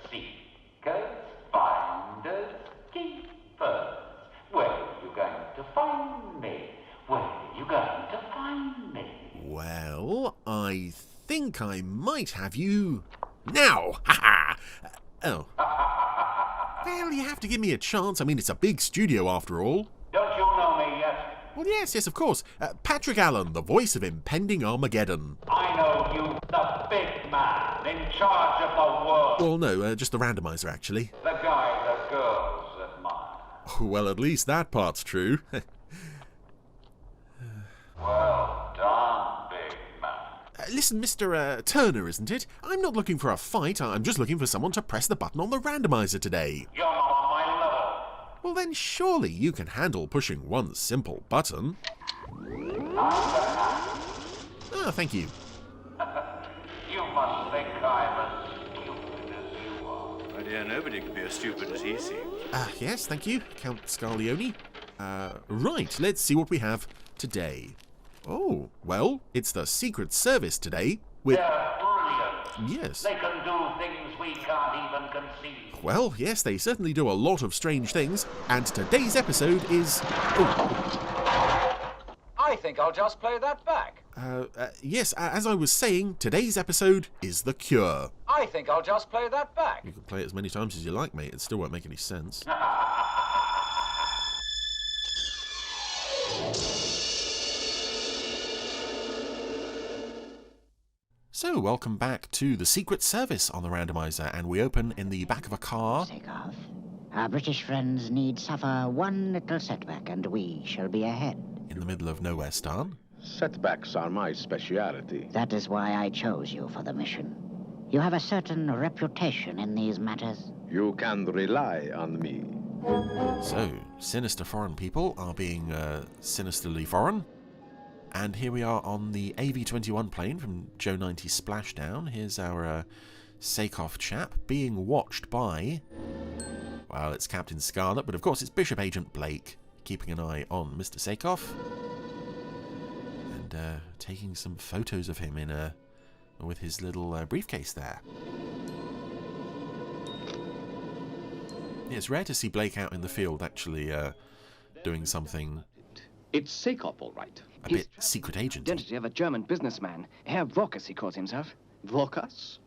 seekers, finders, keepers. Where are you going to find me? Where are you going to find me? Well, I think I might have you now. Ha ha! Oh. Well, you have to give me a chance. I mean, it's a big studio after all. Don't you know me yet? Well, yes, of course. Patrick Allen, the voice of impending Armageddon. I know you, the big man in charge of the world. Well, no, just the randomizer, actually. The guy the girls admire. Well, at least that part's true. Well done, big man. Listen, Mr. Turner, isn't it? I'm not looking for a fight. I'm just looking for someone to press the button on the randomizer today. You're not on my level. Well, then surely you can handle pushing one simple button. Ah, thank you. You must think I'm as stupid as you are. My dear, nobody can be as stupid as he seems. Yes, thank you, Count Scarlioni. Right, let's see what we have today. Oh, well, it's the Secret Service today with... They're brilliant. Yes. They can do things we can't even conceive. Well, yes, they certainly do a lot of strange things, and today's episode is... I think I'll just play that back. Yes, as I was saying, today's episode is The Cure. I think I'll just play that back. You can play it as many times as you like, mate. It still won't make any sense. So, welcome back to the Secret Service on the Randomiser, and we open in the back of a car. Sakov, our British friends need suffer one little setback, and we shall be ahead. In the middle of nowhere, Stan. Setbacks are my speciality. That is why I chose you for the mission. You have a certain reputation in these matters. You can rely on me. So, sinister foreign people are being sinisterly foreign. And here we are on the AV-21 plane from Joe 90 Splashdown. Here's our Sakov chap being watched by... Well, it's Captain Scarlet, but of course it's Bishop Agent Blake keeping an eye on Mr. Sakov. And taking some photos of him in with his little briefcase there. Yeah, it's rare to see Blake out in the field actually doing something... It's Sakov, all right. A bit secret agent. Identity of a German businessman. Herr Vorkas, he calls himself. Vorkas?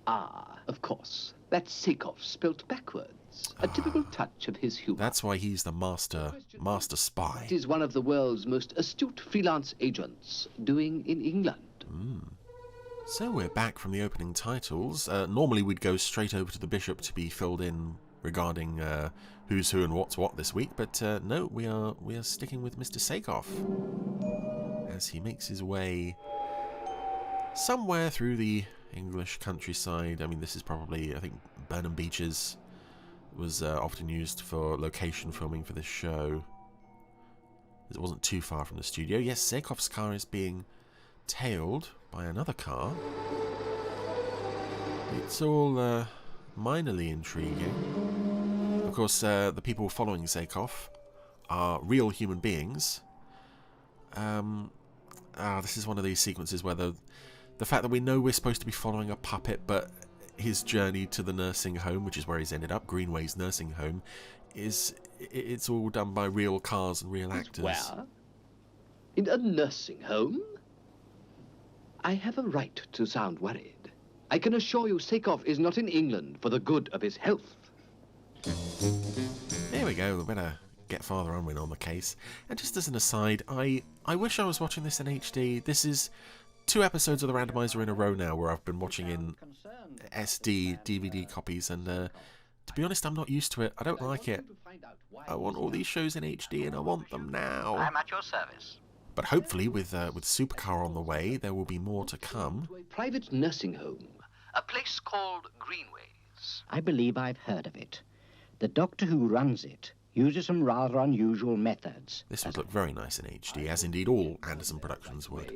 Ah, of course. That's Sakov spelt backwards. A typical touch of his humor. That's why he's the master spy. It is one of the world's most astute freelance agents doing in England. So we're back from the opening titles. Normally we'd go straight over to the Bishop to be filled in regarding who's who and what's what this week, but no, we are sticking with Mr. Sakov as he makes his way somewhere through the English countryside. I mean, this is probably, I think, Burnham Beeches was often used for location filming for this show. It wasn't too far from the studio. Yes, Sakov's car is being tailed by another car. It's all minorly intriguing. Of course, the people following Sakov are real human beings. This is one of these sequences where the fact that we know we're supposed to be following a puppet, but his journey to the nursing home, which is where he's ended up, Greenways nursing home, it's all done by real cars and real actors. Where? In a nursing home? I have a right to sound worried. I can assure you Sakov is not in England for the good of his health. There we go, we better get Father Unwin on the case. And just as an aside, I wish I was watching this in HD. This is 2 episodes of the Randomiser in a row now where I've been watching in SD DVD copies, and to be honest, I'm not used to it. I don't like it. I want all these shows in HD, and I want them now. I'm at your service. But hopefully, with Supercar on the way, there will be more to come. To a private nursing home. A place called Greenways. I believe I've heard of it. The doctor who runs it uses some rather unusual methods. This would look very nice in HD, as indeed all Anderson Productions would.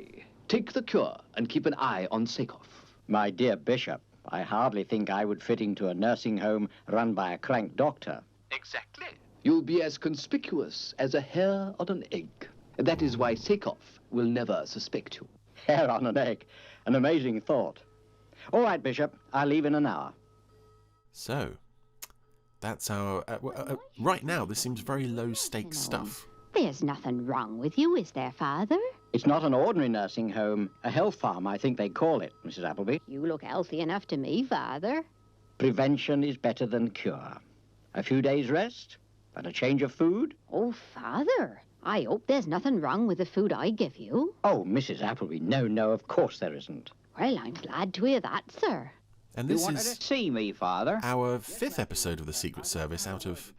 Take the cure and keep an eye on Sakov. My dear Bishop, I hardly think I would fit into a nursing home run by a crank doctor. Exactly. You'll be as conspicuous as a hair on an egg. That is why Sakov will never suspect you. Hair on an egg. An amazing thought. All right, Bishop. I'll leave in an hour. So, that's our... right now, this seems very low-stakes stuff. There's nothing wrong with you, is there, Father? It's not an ordinary nursing home. A health farm, I think they call it, Mrs. Appleby. You look healthy enough to me, Father. Prevention is better than cure. A few days' rest and a change of food. Oh, Father, I hope there's nothing wrong with the food I give you. Oh, Mrs. Appleby, no, of course there isn't. Well, I'm glad to hear that, sir. And You this wanted is to see me, Father? our 5th episode of the Secret Service out of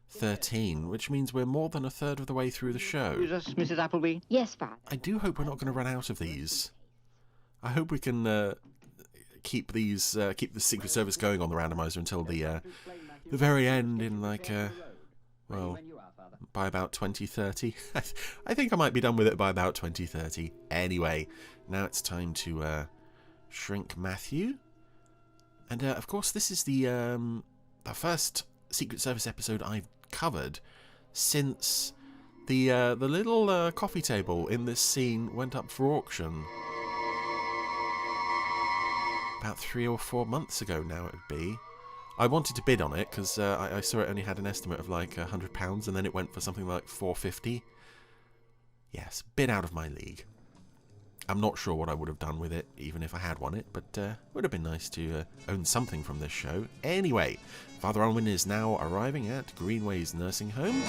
13, which means we're more than a third of the way through the show. Is this Mrs. Appleby? Yes, Father. I do hope we're not going to run out of these. I hope we can keep the Secret Service going on the randomizer until the very end in like well, by about 2030. I think I might be done with it by about 2030. Anyway, now it's time to shrink Matthew, and of course this is the first Secret Service episode I've covered since the little coffee table in this scene went up for auction about 3 or 4 months ago now it would be. I wanted to bid on it because I saw it only had an estimate of like £100 and then it went for something like $450. Yes, bid out of my league. I'm not sure what I would have done with it even if I had won it, but it would have been nice to own something from this show. Anyway, Father Unwin is now arriving at Greenways nursing home.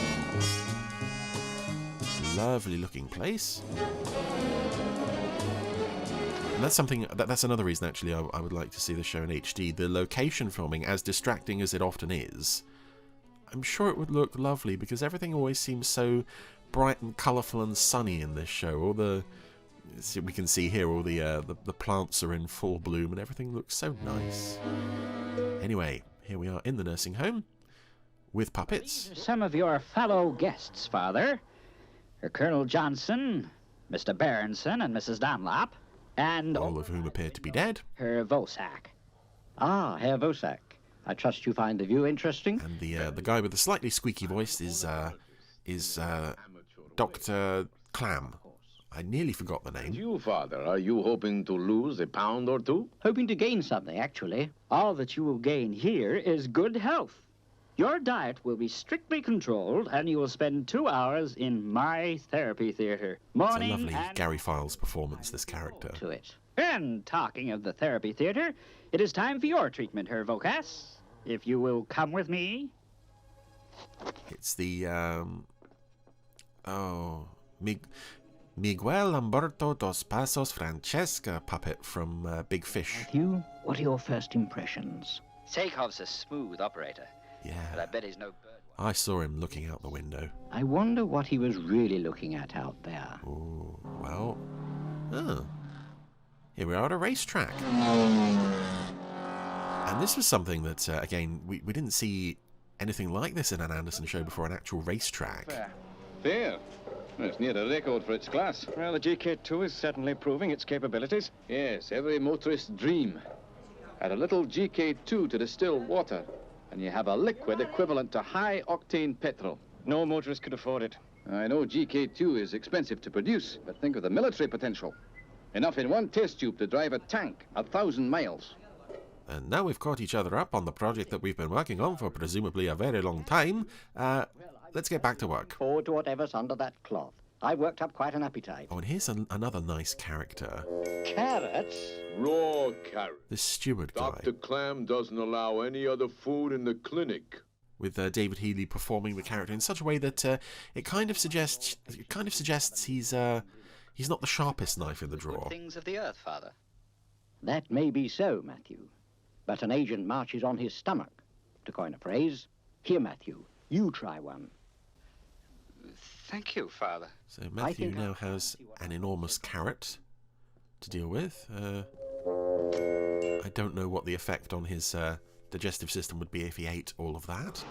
Lovely looking place. And that's something, that's another reason actually I would like to see the show in HD. The location filming, as distracting as it often is, I'm sure it would look lovely because everything always seems so bright and colourful and sunny in this show. All the, we can see here, all the plants are in full bloom and everything looks so nice. Anyway, here we are in the nursing home with puppets. Some of your fellow guests, Father. Colonel Johnson, Mr. Berenson, and Mrs. Dunlop. And all of whom appear to be dead. Herr Vosak. Ah, Herr Vosak. I trust you find the view interesting. And the guy with the slightly squeaky voice is Dr. Clam. I nearly forgot the name. And you, Father, are you hoping to lose a pound or two? Hoping to gain something, actually. All that you will gain here is good health. Your diet will be strictly controlled, and you will spend 2 hours in my therapy theater. Morning it's a lovely and Gary Files performance, this character. To it. And talking of the therapy theater, it is time for your treatment, Herr Vokas. If you will come with me. It's the Miguel Humberto dos Passos Francesca puppet from Big Fish. Matthew, what are your first impressions? Sakov's a smooth operator. But I Yeah, bet he's no bird. I saw him looking out the window. I wonder what he was really looking at out there. Ooh, well, here we are at a racetrack. And this was something that, again, we didn't see anything like this in an Anderson show before, an actual racetrack. Fair. Well, it's near a record for its class. Well, the GK2 is certainly proving its capabilities. Yes, every motorist's dream. Add a little GK2 to distill water, and you have a liquid equivalent to high-octane petrol. No motorist could afford it. I know GK2 is expensive to produce, but think of the military potential. Enough in one test tube to drive a tank 1,000 miles. And now we've caught each other up on the project that we've been working on for presumably a very long time. Let's get back to work. Forward to whatever's under that cloth. I've worked up quite an appetite. Oh, and here's another nice character. Carrots? Raw carrot. This steward guy. Dr. Clam doesn't allow any other food in the clinic. With David Healy performing the character in such a way that it kind of suggests he's not the sharpest knife in the drawer. Things of the earth, Father. That may be so, Matthew. But an agent marches on his stomach, to coin a phrase. Here, Matthew, you try one. Thank you, Father. So Matthew now has an enormous carrot to deal with. I don't know what the effect on his digestive system would be if he ate all of that.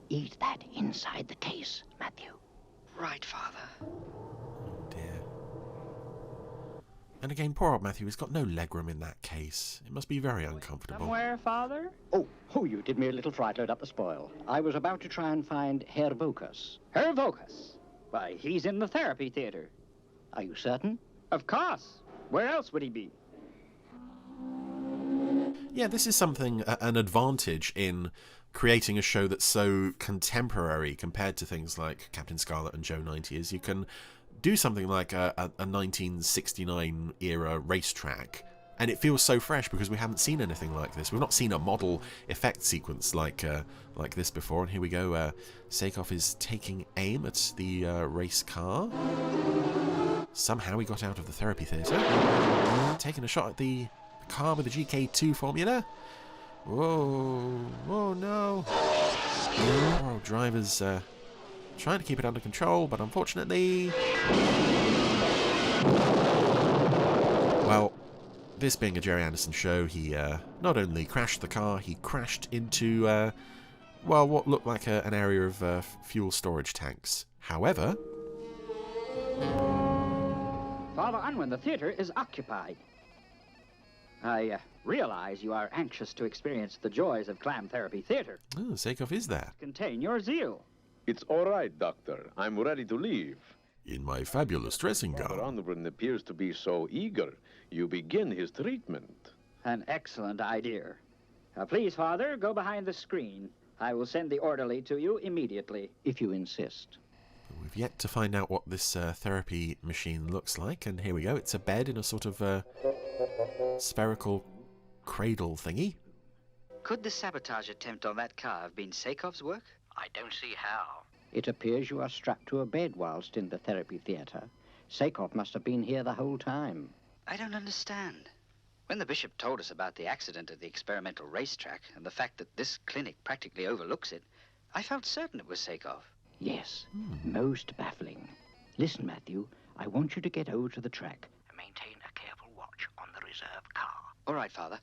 Eat that inside the case, Matthew. Right, Father. Oh dear. And again, poor old Matthew has got no legroom in that case. It must be very uncomfortable. Somewhere, Father? Oh, you did me a little fright load up the spoil. I was about to try and find Herr Vokas. Herr Vokas? Why, he's in the therapy theater. Are you certain? Of course. Where else would he be? Yeah, this is something, an advantage in creating a show that's so contemporary compared to things like Captain Scarlet and Joe 90 is you can do something like a 1969 era racetrack, and it feels so fresh because we haven't seen anything like this. We've not seen a model effect sequence like this before. And here we go. Sakov is taking aim at the race car. Somehow he got out of the therapy theatre, taking a shot at the car with the GK2 formula. Whoa! Oh no! Poor old driver's trying to keep it under control, but unfortunately, well, this being a Jerry Anderson show, he not only crashed the car, he crashed into well, what looked like an area of fuel storage tanks. However, Father Unwin, the theatre is occupied. I realize you are anxious to experience the joys of clam therapy theatre. Oh, Sakov is there. Contain your zeal. It's all right, Doctor. I'm ready to leave. In my fabulous dressing Father gown. Unwin appears to be so eager. You begin his treatment. An excellent idea. Please, Father, go behind the screen. I will send the orderly to you immediately. If you insist. We've yet to find out what this therapy machine looks like, and here we go. It's a bed in a sort of spherical cradle thingy. Could the sabotage attempt on that car have been Sakov's work? I don't see how. It appears you are strapped to a bed whilst in the therapy theatre. Sakov must have been here the whole time. I don't understand. When the bishop told us about the accident at the experimental racetrack and the fact that this clinic practically overlooks it, I felt certain it was Sakov. Yes, most baffling. Listen, Matthew, I want you to get over to the track. Maintain a careful watch on the reserve car. All right, Father.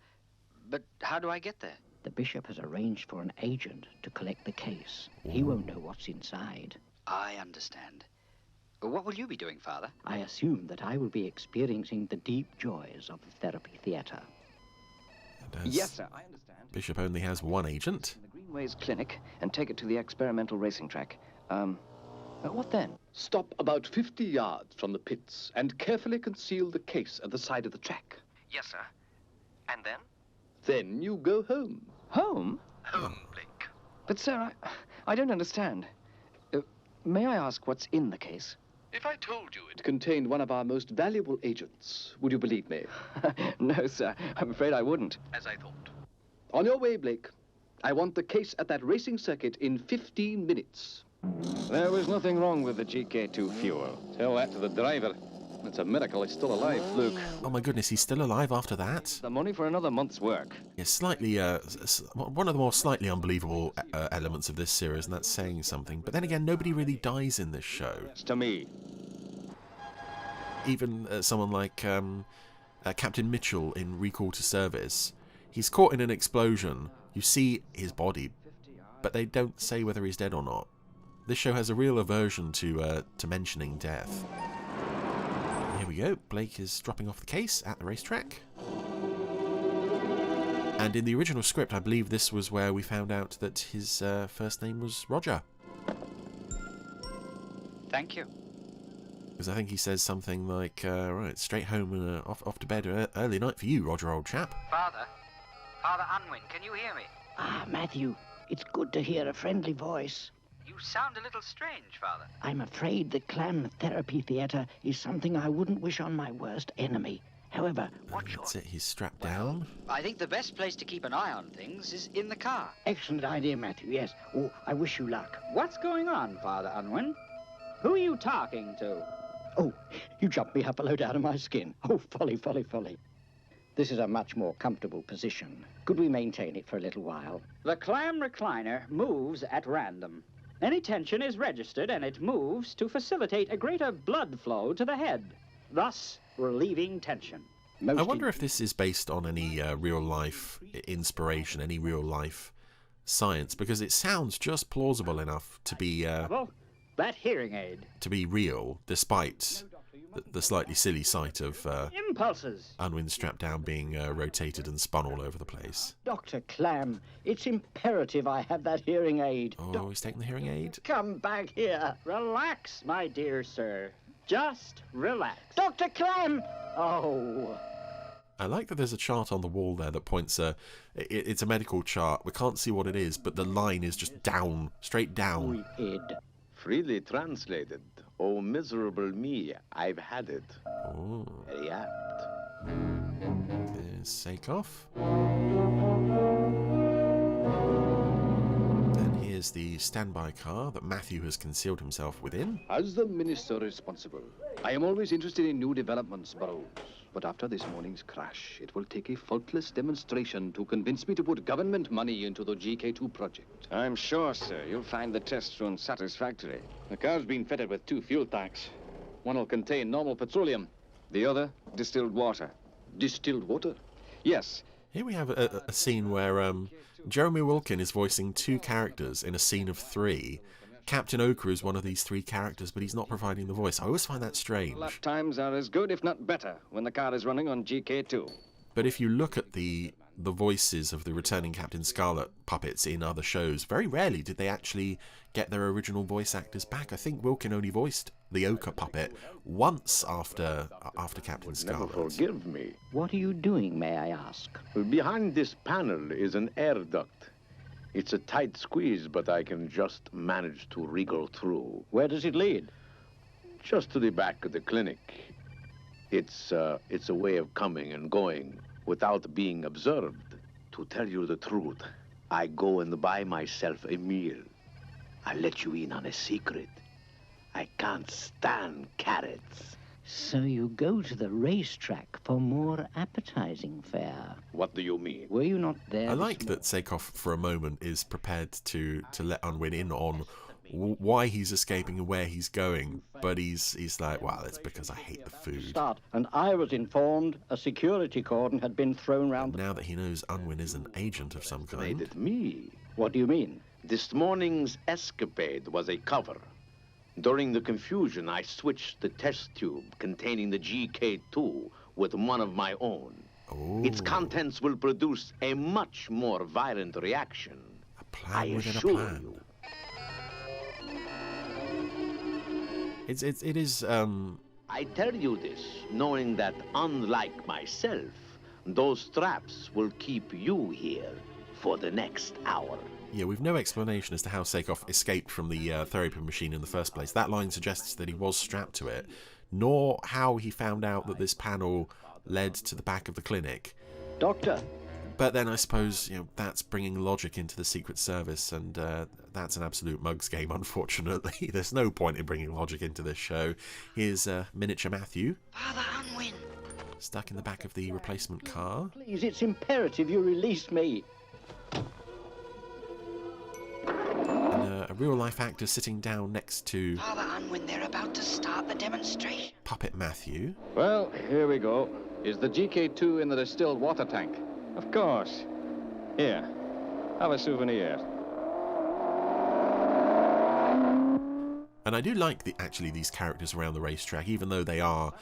But how do I get there? The bishop has arranged for an agent to collect the case. He won't know what's inside. I understand. What will you be doing, Father? I assume that I will be experiencing the deep joys of the therapy theatre. Yes, sir, I understand. Bishop only has one agent. In the Greenways clinic and take it to the experimental racing track. What then? Stop about 50 yards from the pits and carefully conceal the case at the side of the track. Yes, sir. And then? Then you go home. Home? Home, Blake. But, sir, I don't understand. May I ask what's in the case? If I told you it contained one of our most valuable agents, would you believe me? No, sir. I'm afraid I wouldn't. As I thought. On your way, Blake. I want the case at that racing circuit in 15 minutes. There was nothing wrong with the GK2 fuel. Tell that to the driver. It's a miracle he's still alive, Luke. Oh my goodness, he's still alive after that? The money for another month's work. Yeah, slightly, one of the more slightly unbelievable elements of this series, and that's saying something. But then again, nobody really dies in this show. It's to me. Even someone like Captain Mitchell in Recall to Service. He's caught in an explosion. You see his body, but they don't say whether he's dead or not. This show has a real aversion to mentioning death. Here we go. Blake is dropping off the case at the racetrack. And in the original script, I believe this was where we found out that his first name was Roger. Thank you. Because I think he says something like, right, straight home and off to bed. Early night for you, Roger, old chap. Father Unwin, can you hear me? Ah, Matthew, it's good to hear a friendly voice. You sound a little strange, Father. I'm afraid the clam therapy theatre is something I wouldn't wish on my worst enemy. However, that's it, he's strapped down. I think the best place to keep an eye on things is in the car. Excellent idea, Matthew, yes. Oh, I wish you luck. What's going on, Father Unwin? Who are you talking to? Oh, you jumped me up a load out of my skin. Oh, folly, folly, folly. This is a much more comfortable position. Could we maintain it for a little while? The clam recliner moves at random. Any tension is registered and it moves to facilitate a greater blood flow to the head, thus relieving tension. I wonder if this is based on any real-life inspiration, any real-life science, because it sounds just plausible enough to be... that hearing aid. To be real, despite the slightly silly sight of impulses. Unwin strapped down being rotated and spun all over the place. Dr. Clam, it's imperative I have that hearing aid. Oh, he's taking the hearing aid. Come back here. Relax, my dear sir. Just relax. Dr. Clam! Oh. I like that there's a chart on the wall there that points it's a medical chart. We can't see what it is, but the line is just down, straight down. Freely translated. Oh, miserable me, I've had it. Oh. Very apt. There's Sakov. Then here's the standby car that Matthew has concealed himself within. As the minister responsible, I am always interested in new developments, Burroughs. But after this morning's crash, it will take a faultless demonstration to convince me to put government money into the GK2 project. I'm sure, sir, you'll find the tests run satisfactory. The car's been fitted with 2 fuel tanks. One will contain normal petroleum. The other, distilled water. Distilled water? Yes. Here we have a scene where Jeremy Wilkin is voicing 2 characters in a scene of 3. Captain Ochre is one of these 3 characters, but he's not providing the voice. I always find that strange. Lap times are as good, if not better, when the car is running on GK2. But if you look at the voices of the returning Captain Scarlet puppets in other shows, very rarely did they actually get their original voice actors back. I think Wilkin only voiced the Ochre puppet once after Captain Scarlet. Never forgive me. What are you doing, may I ask? Behind this panel is an air duct. It's a tight squeeze, but I can just manage to wriggle through. Where does it lead? Just to the back of the clinic. It's a way of coming and going without being observed. To tell you the truth, I go and buy myself a meal. I'll let you in on a secret. I can't stand carrots. So you go to the racetrack for more appetizing fare. What do you mean? Were you not there? I like that Sakov, for a moment, is prepared to let Unwin in on why he's escaping and where he's going, but he's like, well, it's because I hate the food. And I was informed a security cordon had been thrown round. Now that he knows Unwin is an agent of some kind. Me. What do you mean? This morning's escapade was a cover. During the confusion, I switched the test tube containing the GK2 with one of my own. Oh. Its contents will produce a much more violent reaction. A plan within a plan. It is. I tell you this, knowing that, unlike myself, those traps will keep you here for the next hour. Yeah, we've no explanation as to how Sakov escaped from the therapy machine in the first place. That line suggests that he was strapped to it, nor how he found out that this panel led to the back of the clinic. Doctor! But then I suppose, that's bringing logic into the Secret Service, and that's an absolute mugs game, unfortunately. There's no point in bringing logic into this show. Here's miniature Matthew. Father Unwin! Stuck in the back of the replacement car. Please, it's imperative you release me. And a real-life actor sitting down next to... Father Unwin, they're about to start the demonstration. Puppet Matthew. Well, here we go. Is the GK2 in the distilled water tank? Of course. Here, have a souvenir. And I do like these characters around the racetrack, even though they are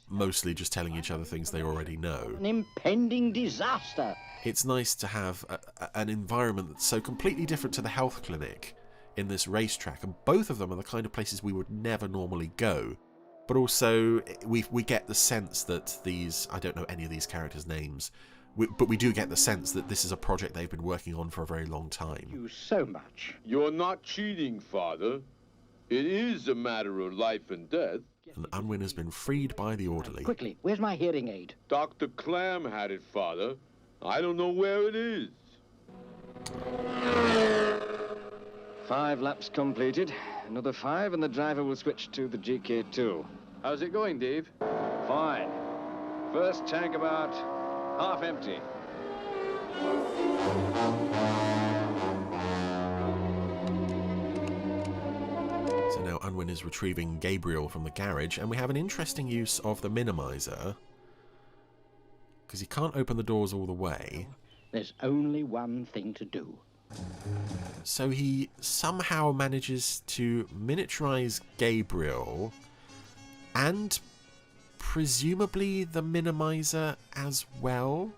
mostly just telling each other things they already know. An impending disaster. It's nice to have an environment that's so completely different to the health clinic in this racetrack, and both of them are the kind of places we would never normally go. But also, we get the sense that these... I don't know any of these characters' names, but we do get the sense that this is a project they've been working on for a very long time. You so much. You're not cheating, Father. It is a matter of life and death. And Unwin has been freed by the orderly. Quickly, where's my hearing aid? Dr. Clam had it, Father. I don't know where it is. 5 laps completed. Another 5 and the driver will switch to the GK2. How's it going, Dave? Fine. First tank about half empty. So now Unwin is retrieving Gabriel from the garage, and we have an interesting use of the minimizer, because he can't open the doors all the way. There's only one thing to do. So he somehow manages to miniaturize Gabriel and presumably the minimizer as well,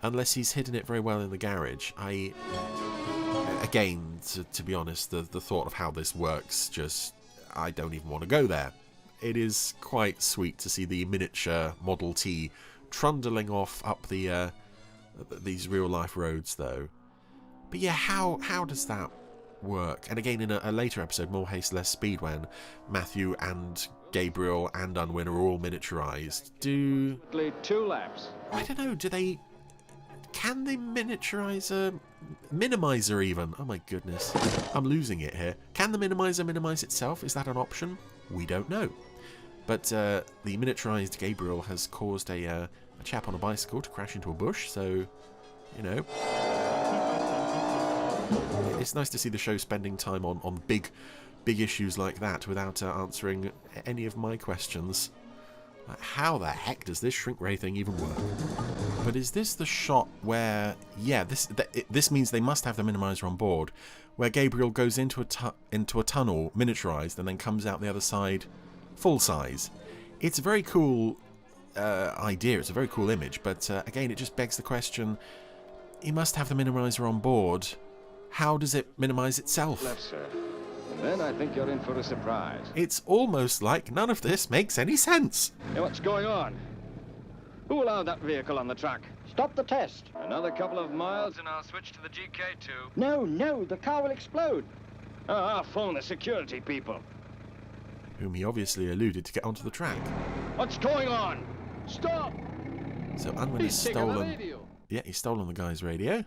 unless he's hidden it very well in the garage. Again, to be honest, the thought of how this works, I don't even want to go there. It is quite sweet to see the miniature Model T trundling off up the these real-life roads, though. But yeah, how does that work? And again, in a later episode, More Haste, Less Speed, when Matthew and Gabriel and Unwin are all miniaturized, 2 laps. I don't know, can they miniaturize Minimizer even? Oh my goodness, I'm losing it here. Can the Minimizer minimize itself? Is that an option? We don't know. But the miniaturized Gabriel has caused a chap on a bicycle to crash into a bush, so, you know. It's nice to see the show spending time on big issues like that without answering any of my questions. Like, how the heck does this shrink ray thing even work? But is this the shot where, yeah, this means they must have the minimizer on board, where Gabriel goes into a tunnel miniaturized and then comes out the other side full size? It's a very cool idea. It's a very cool image, but again, it just begs the question: he must have the minimizer on board. How does it minimize itself? Left, sir. And then I think you're in for a surprise. It's almost like none of this makes any sense. Hey, what's going on? Who allowed that vehicle on the track? Stop the test. Another couple of miles and I'll switch to the GK2. No, the car will explode. Oh, I'll phone the security people. Whom he obviously eluded to get onto the track. What's going on? Stop! So Unwin has stolen... Yeah, he's stolen the guy's radio.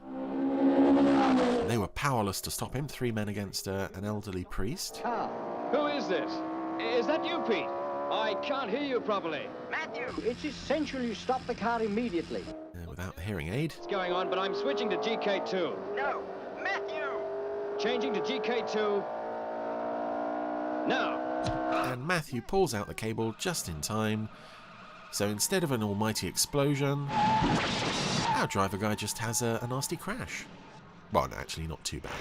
They were powerless to stop him. 3 men against an elderly priest. Who is this? Is that you, Pete? I can't hear you properly. Matthew! It's essential you stop the car immediately. Without the hearing aid. What's going on? But I'm switching to GK2. No! Matthew! Changing to GK2. Now! And Matthew pulls out the cable just in time. So instead of an almighty explosion, our driver guy just has a nasty crash. Well, no, actually not too bad.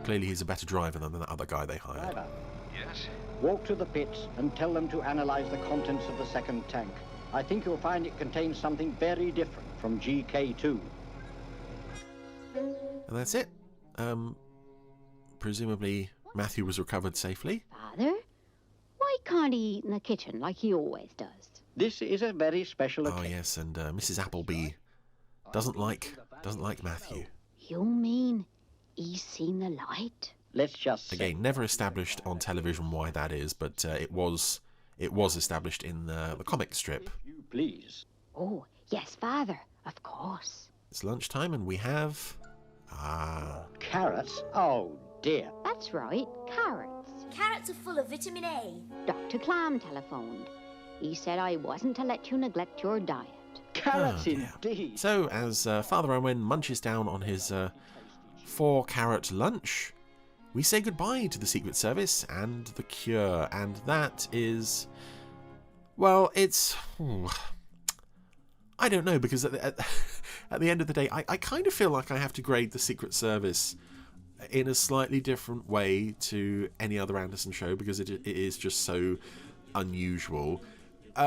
Clearly he's a better driver than the other guy they hired. Driver, Yes? walk to the pits and tell them to analyze the contents of the second tank. I think you'll find it contains something very different from GK2. And that's it. Presumably Matthew was recovered safely. Father, why can't he eat in the kitchen like he always does? This is a very special occasion. Oh yes, and Mrs. Appleby doesn't like Matthew. You mean he's seen the light? Let's just say. Again, never established on television why that is, but it was established in the comic strip. If you please. Oh, yes, Father, of course. It's lunchtime and we have... Carrots? Oh, dear. That's right, carrots. Carrots are full of vitamin A. Dr. Clam telephoned. He said I wasn't to let you neglect your diet. Carrots indeed. So, as Father Unwin munches down on his 4-carrot lunch, we say goodbye to the Secret Service and the Cure, and that is... Well, it's... I don't know, because at the end of the day, I kind of feel like I have to grade the Secret Service in a slightly different way to any other Anderson show, because it is just so unusual.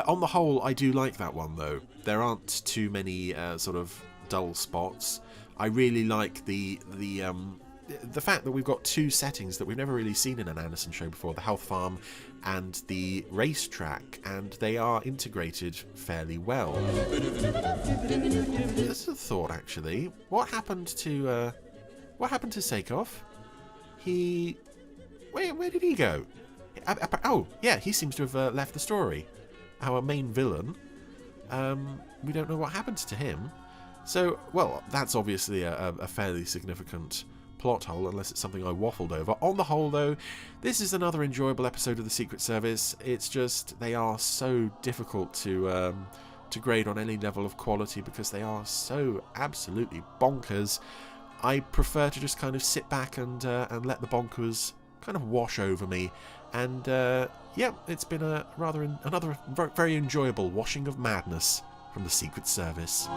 On the whole, I do like that one, though. There aren't too many sort of dull spots. I really like the fact that we've got 2 settings that we've never really seen in an Anderson show before, the health farm and the racetrack, and they are integrated fairly well. Just a thought, actually. What happened to Sakov? Where did he go? Oh, yeah, he seems to have left the story. Our main villain. We don't know what happened to him. So, well, that's obviously a fairly significant plot hole, unless it's something I waffled over. On the whole, though, this is another enjoyable episode of the Secret Service. It's just, they are so difficult to grade on any level of quality because they are so absolutely bonkers. I prefer to just kind of sit back and let the bonkers kind of wash over me. And yeah, it's been another very enjoyable washing of madness from the Secret Service.